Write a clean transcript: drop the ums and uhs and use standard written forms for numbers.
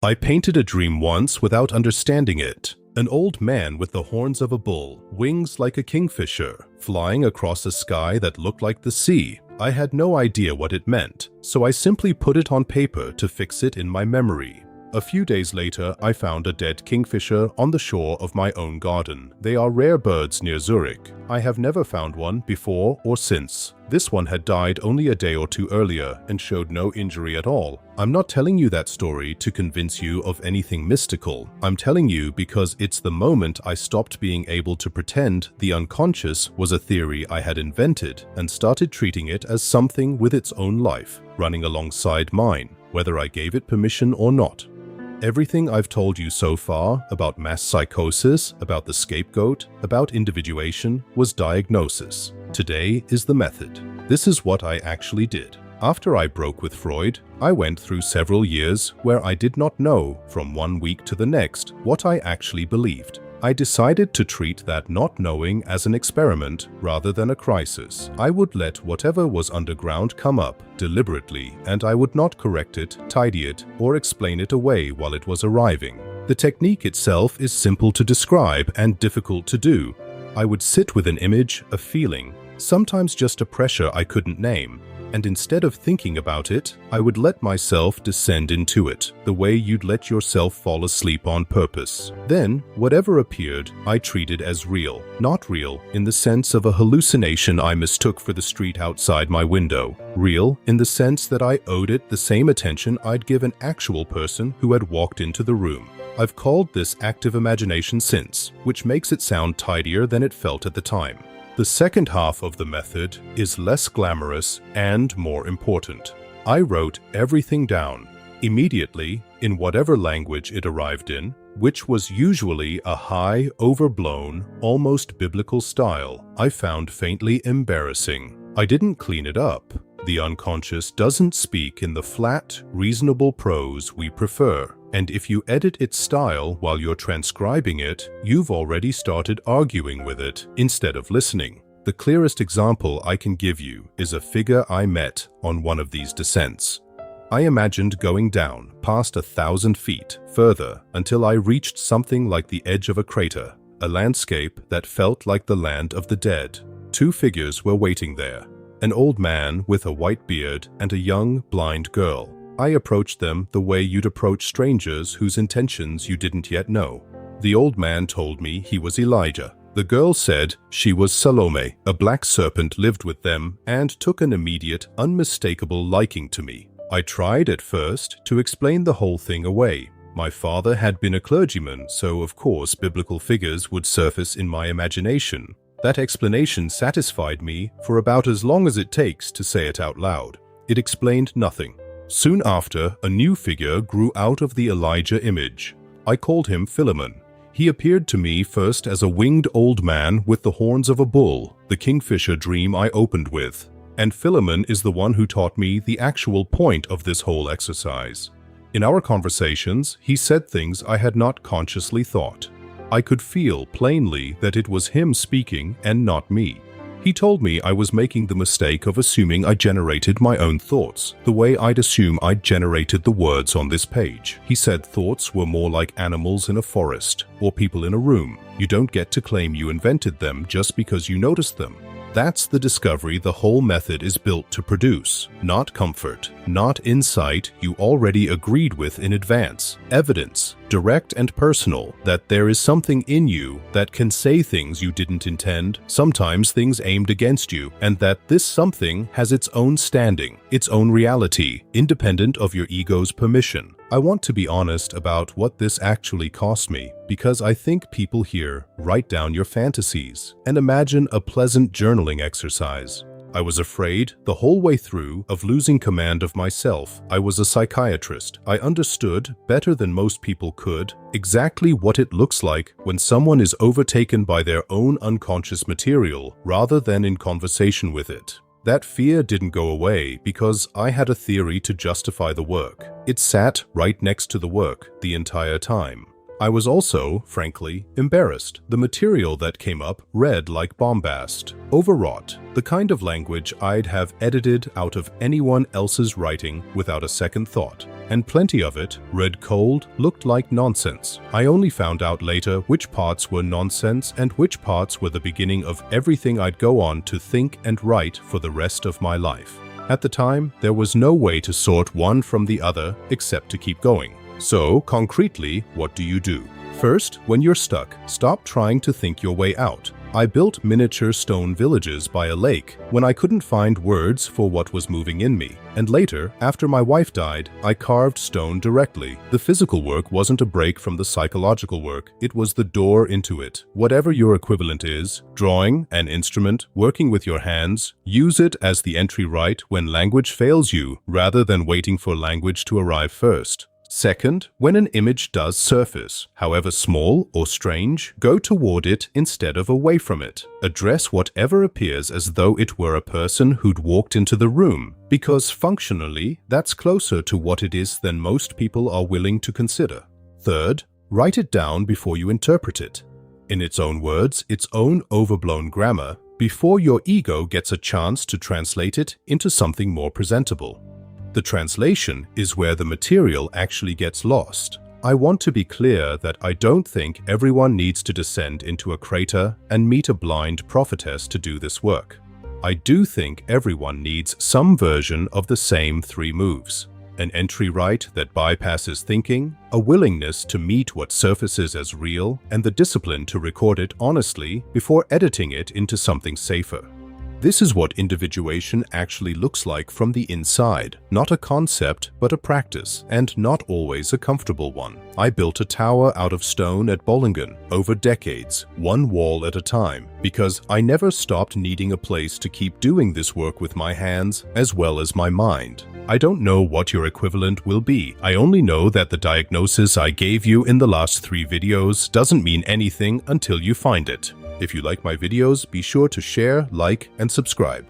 I painted a dream once without understanding it. An old man with the horns of a bull, wings like a kingfisher, flying across a sky that looked like the sea. I had no idea what it meant, so I simply put it on paper to fix it in my memory. A few days later, I found a dead kingfisher on the shore of my own garden. They are rare birds near Zürich. I have never found one before or since. This one had died only a day or two earlier and showed no injury at all. I'm not telling you that story to convince you of anything mystical. I'm telling you because it's the moment I stopped being able to pretend the unconscious was a theory I had invented and started treating it as something with its own life, running alongside mine, whether I gave it permission or not. Everything I've told you so far about mass psychosis, about the scapegoat, about individuation, was diagnosis. Today is the method. This is what I actually did. After I broke with Freud, I went through several years where I did not know, from one week to the next, what I actually believed. I decided to treat that not knowing as an experiment rather than a crisis. I would let whatever was underground come up deliberately, and I would not correct it, tidy it, or explain it away while it was arriving. The technique itself is simple to describe and difficult to do. I would sit with an image, a feeling, sometimes just a pressure I couldn't name, and instead of thinking about it, I would let myself descend into it, the way you'd let yourself fall asleep on purpose. Then, whatever appeared, I treated as real. Not real in the sense of a hallucination I mistook for the street outside my window. Real in the sense that I owed it the same attention I'd give an actual person who had walked into the room. I've called this active imagination since, which makes it sound tidier than it felt at the time. The second half of the method is less glamorous and more important. I wrote everything down, immediately, in whatever language it arrived in, which was usually a high, overblown, almost biblical style I found faintly embarrassing. I didn't clean it up. The unconscious doesn't speak in the flat, reasonable prose we prefer. And if you edit its style while you're transcribing it, you've already started arguing with it instead of listening. The clearest example I can give you is a figure I met on one of these descents. I imagined going down past 1,000 feet further until I reached something like the edge of a crater, a landscape that felt like the land of the dead. Two figures were waiting there, an old man with a white beard and a young, blind girl. I approached them the way you'd approach strangers whose intentions you didn't yet know. The old man told me he was Elijah. The girl said she was Salome. A black serpent lived with them and took an immediate, unmistakable liking to me. I tried at first to explain the whole thing away. My father had been a clergyman, so of course biblical figures would surface in my imagination. That explanation satisfied me for about as long as it takes to say it out loud. It explained nothing. Soon after, a new figure grew out of the Elijah image. I called him Philemon. He appeared to me first as a winged old man with the horns of a bull, the kingfisher dream I opened with. And Philemon is the one who taught me the actual point of this whole exercise. In our conversations, he said things I had not consciously thought. I could feel plainly that it was him speaking and not me. He told me I was making the mistake of assuming I generated my own thoughts, the way I'd assume I'd generated the words on this page. He said thoughts were more like animals in a forest or people in a room. You don't get to claim you invented them just because you noticed them. That's the discovery the whole method is built to produce. Not comfort, not insight you already agreed with in advance. Evidence, direct and personal, that there is something in you that can say things you didn't intend, sometimes things aimed against you, and that this something has its own standing, its own reality, independent of your ego's permission. I want to be honest about what this actually cost me, because I think people here write down your fantasies and imagine a pleasant journaling exercise. I was afraid the whole way through of losing command of myself. I was a psychiatrist. I understood, better than most people could, exactly what it looks like when someone is overtaken by their own unconscious material rather than in conversation with it. That fear didn't go away because I had a theory to justify the work. It sat right next to the work the entire time. I was also, frankly, embarrassed. The material that came up read like bombast, overwrought, the kind of language I'd have edited out of anyone else's writing without a second thought. and plenty of it, read cold, looked like nonsense. I only found out later which parts were nonsense and which parts were the beginning of everything I'd go on to think and write for the rest of my life. At the time, there was no way to sort one from the other except to keep going. So, concretely, what do? First, when you're stuck, stop trying to think your way out. I built miniature stone villages by a lake when I couldn't find words for what was moving in me. And later, after my wife died, I carved stone directly. The physical work wasn't a break from the psychological work, it was the door into it. Whatever your equivalent is, drawing, an instrument, working with your hands, use it as the entry right when language fails you, rather than waiting for language to arrive first. Second, when an image does surface, however small or strange, go toward it instead of away from it. Address whatever appears as though it were a person who'd walked into the room, because functionally, that's closer to what it is than most people are willing to consider. Third, write it down before you interpret it. In its own words, its own overblown grammar, before your ego gets a chance to translate it into something more presentable. The translation is where the material actually gets lost. I want to be clear that I don't think everyone needs to descend into a crater and meet a blind prophetess to do this work. I do think everyone needs some version of the same 3 moves. An entry right that bypasses thinking, a willingness to meet what surfaces as real, and the discipline to record it honestly before editing it into something safer. This is what individuation actually looks like from the inside, not a concept but a practice, and not always a comfortable one. I built a tower out of stone at Bollingen over decades, one wall at a time, because I never stopped needing a place to keep doing this work with my hands as well as my mind. I don't know what your equivalent will be. I only know that the diagnosis I gave you in the last 3 videos doesn't mean anything until you find it. If you like my videos, be sure to share, like, and subscribe.